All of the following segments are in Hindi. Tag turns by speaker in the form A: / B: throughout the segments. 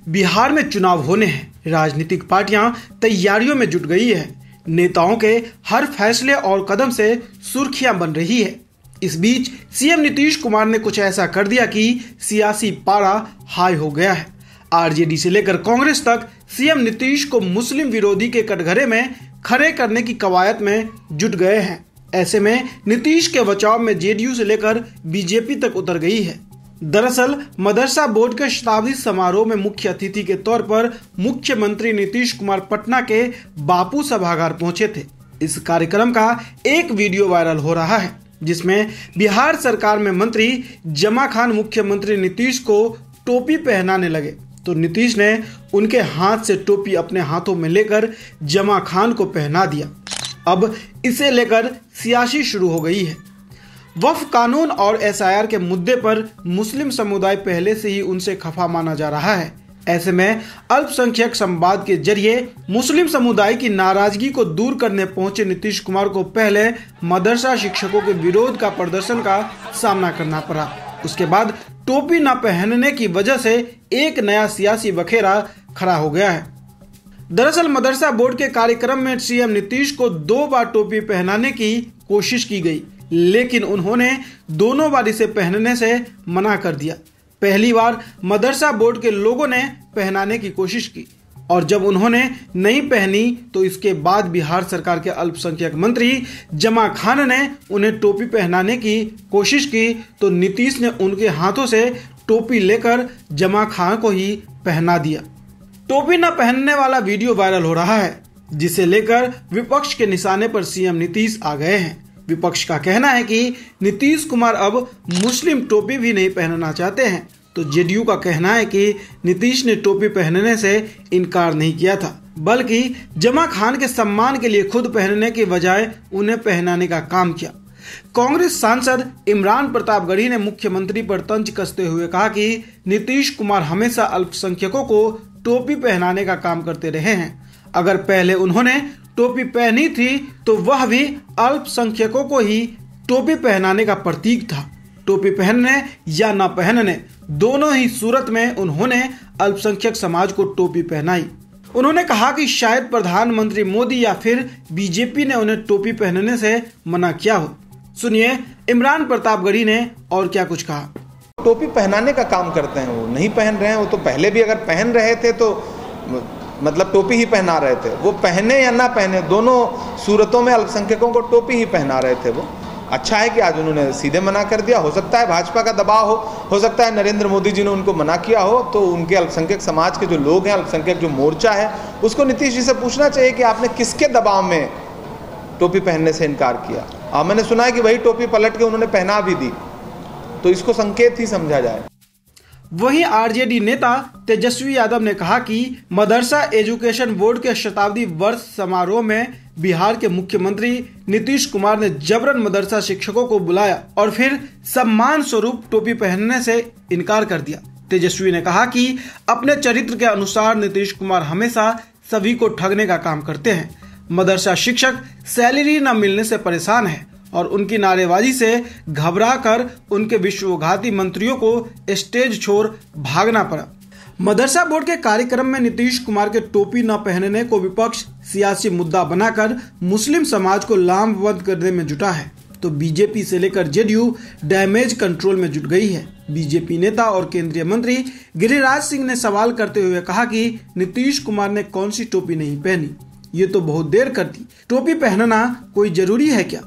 A: बिहार में चुनाव होने हैं, राजनीतिक पार्टियां तैयारियों में जुट गई है। नेताओं के हर फैसले और कदम से सुर्खियां बन रही है। इस बीच सीएम नीतीश कुमार ने कुछ ऐसा कर दिया कि सियासी पारा हाई हो गया है। आरजेडी से लेकर कांग्रेस तक सीएम नीतीश को मुस्लिम विरोधी के कटघरे में खड़े करने की कवायद में जुट गए हैं। ऐसे में नीतीश के बचाव में जेडीयू से लेकर बीजेपी तक उतर गई है। दरअसल मदरसा बोर्ड के शताब्दी समारोह में मुख्य अतिथि के तौर पर मुख्यमंत्री नीतीश कुमार पटना के बापू सभागार पहुंचे थे। इस कार्यक्रम का एक वीडियो वायरल हो रहा है, जिसमें बिहार सरकार में मंत्री जमा खान मुख्यमंत्री नीतीश को टोपी पहनाने लगे तो नीतीश ने उनके हाथ से टोपी अपने हाथों में लेकर जमा खान को पहना दिया। अब इसे लेकर सियासी शुरू हो गई है। वक्फ कानून और एसआईआर के मुद्दे पर मुस्लिम समुदाय पहले से ही उनसे खफा माना जा रहा है। ऐसे में अल्पसंख्यक संवाद के जरिए मुस्लिम समुदाय की नाराजगी को दूर करने पहुंचे नीतीश कुमार को पहले मदरसा शिक्षकों के विरोध का प्रदर्शन का सामना करना पड़ा। उसके बाद टोपी न पहनने की वजह से एक नया सियासी बखेरा खड़ा हो गया है। दरअसल मदरसा बोर्ड के कार्यक्रम में सीएम नीतीश को 2 बार टोपी पहनाने की कोशिश की गई, लेकिन उन्होंने दोनों बार इसे पहनने से मना कर दिया। पहली बार मदरसा बोर्ड के लोगों ने पहनाने की कोशिश की और जब उन्होंने नहीं पहनी तो इसके बाद बिहार सरकार के अल्पसंख्यक मंत्री जमा खान ने उन्हें टोपी पहनाने की कोशिश की तो नीतीश ने उनके हाथों से टोपी लेकर जमा खान को ही पहना दिया। टोपी न पहनने वाला वीडियो वायरल हो रहा है, जिसे लेकर विपक्ष के निशाने पर सीएम नीतीश आ गए हैं। विपक्ष का कहना है कि नीतीश कुमार अब मुस्लिम टोपी भी नहीं पहनना चाहते हैं, तो जेडीयू का कहना है कि नीतीश ने टोपी पहनने से इनकार नहीं किया था, बल्कि जमा खान के सम्मान के लिए खुद पहनने के बजाय उन्हें पहनाने का काम किया। कांग्रेस सांसद इमरान प्रतापगढ़ी ने मुख्यमंत्री पर तंज कसते हुए कहा कि नीतीश कुमार हमेशा अल्पसंख्यकों को टोपी पहनाने का काम करते रहे हैं। अगर पहले उन्होंने टोपी पहनी थी तो वह भी अल्पसंख्यकों को ही टोपी पहनाने का प्रतीक था। टोपी पहनने या न पहनने दोनों ही सूरत में उन्होंने अल्पसंख्यक समाज को टोपी पहनाई। उन्होंने कहा कि शायद प्रधानमंत्री मोदी या फिर बीजेपी ने उन्हें टोपी पहनने से मना किया हो। सुनिए इमरान प्रतापगढ़ी ने और क्या कुछ कहा।
B: टोपी पहनाने का काम करते हैं, वो नहीं पहन रहे हैं। वो तो पहले भी अगर पहन रहे थे तो मतलब टोपी ही पहना रहे थे। वो पहने या ना पहने दोनों सूरतों में अल्पसंख्यकों को टोपी ही पहना रहे थे। वो अच्छा है कि आज उन्होंने सीधे मना कर दिया। हो सकता है भाजपा का दबाव हो सकता है नरेंद्र मोदी जी ने उनको मना किया हो, तो उनके अल्पसंख्यक समाज के जो लोग हैं, अल्पसंख्यक जो मोर्चा है, उसको नीतीश जी से पूछना चाहिए कि आपने किसके दबाव में टोपी पहनने से इनकार किया। मैंने सुना है कि वही टोपी पलट के उन्होंने पहना भी दी, तो इसको संकेत ही समझा जाए।
A: वहीं आरजेडी नेता तेजस्वी यादव ने कहा कि मदरसा एजुकेशन बोर्ड के शताब्दी वर्ष समारोह में बिहार के मुख्यमंत्री नीतीश कुमार ने जबरन मदरसा शिक्षकों को बुलाया और फिर सम्मान स्वरूप टोपी पहनने से इनकार कर दिया। तेजस्वी ने कहा कि अपने चरित्र के अनुसार नीतीश कुमार हमेशा सभी को ठगने का काम करते हैं। मदरसा शिक्षक सैलरी न मिलने से परेशान है और उनकी नारेबाजी से घबरा कर उनके विश्वघाती मंत्रियों को स्टेज छोड़ भागना पड़ा। मदरसा बोर्ड के कार्यक्रम में नीतीश कुमार के टोपी न पहनने को विपक्ष सियासी मुद्दा बनाकर मुस्लिम समाज को लामबंद करने में जुटा है, तो बीजेपी से लेकर जेडीयू डैमेज कंट्रोल में जुट गई है। बीजेपी नेता और केंद्रीय मंत्री गिरिराज सिंह ने सवाल करते हुए कहा कि नीतीश कुमार ने कौन सी टोपी नहीं पहनी, ये तो बहुत देर कर दी। टोपी पहनना कोई जरूरी है क्या?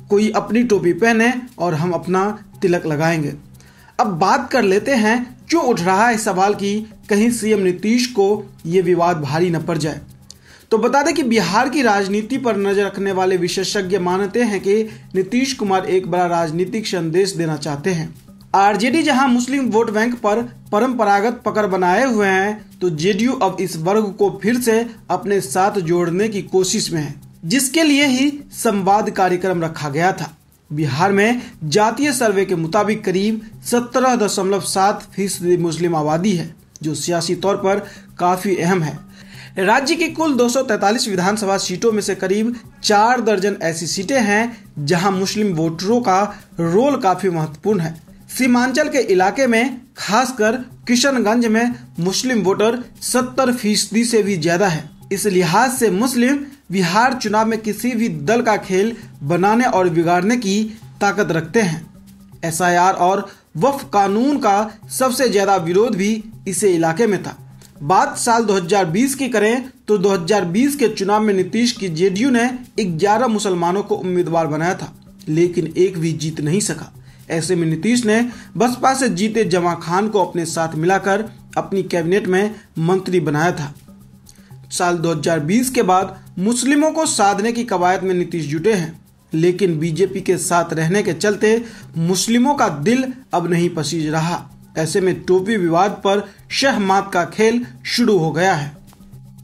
A: कोई अपनी टोपी पहने और हम अपना तिलक लगाएंगे। अब बात कर लेते हैं क्यों उठ रहा है सवाल कि कहीं सीएम नीतीश को ये विवाद भारी न पड़ जाए। तो बता दें कि बिहार की राजनीति पर नजर रखने वाले विशेषज्ञ मानते हैं कि नीतीश कुमार एक बड़ा राजनीतिक संदेश देना चाहते हैं। आरजेडी जहां मुस्लिम वोट बैंक पर परंपरागत पकड़ बनाए हुए हैं, तो जेडीयू अब इस वर्ग को फिर से अपने साथ जोड़ने की कोशिश में है, जिसके लिए ही संवाद कार्यक्रम रखा गया था। बिहार में जातीय सर्वे के मुताबिक करीब 17.7% मुस्लिम आबादी है, जो सियासी तौर पर काफी अहम है। राज्य की कुल 243 विधानसभा सीटों में से करीब 4 दर्जन ऐसी सीटें हैं जहां मुस्लिम वोटरों का रोल काफी महत्वपूर्ण है। सीमांचल के इलाके में खासकर किशनगंज में मुस्लिम वोटर 70% से भी ज्यादा है। इस लिहाज से मुस्लिम बिहार चुनाव में किसी भी दल का खेल बनाने और बिगाड़ने की ताकत रखते हैं। SIR और वक्फ कानून का सबसे ज्यादा विरोध भी इसी इलाके में था। बात साल 2020 की करें तो 2020 के चुनाव में नीतीश की JDU ने 11 मुसलमानों को उम्मीदवार बनाया था, लेकिन एक भी जीत नहीं सका। ऐसे में नीतीश ने बसपा से जीते जमा खान को अपने साथ मिलाकर अपनी कैबिनेट में मंत्री बनाया था। साल 2020 के बाद मुस्लिमों को साधने की कवायद में नीतीश जुटे हैं, लेकिन बीजेपी के साथ रहने के चलते मुस्लिमों का दिल अब नहीं पसीज रहा। ऐसे में टोपी विवाद पर शह मात का खेल शुरू हो गया है।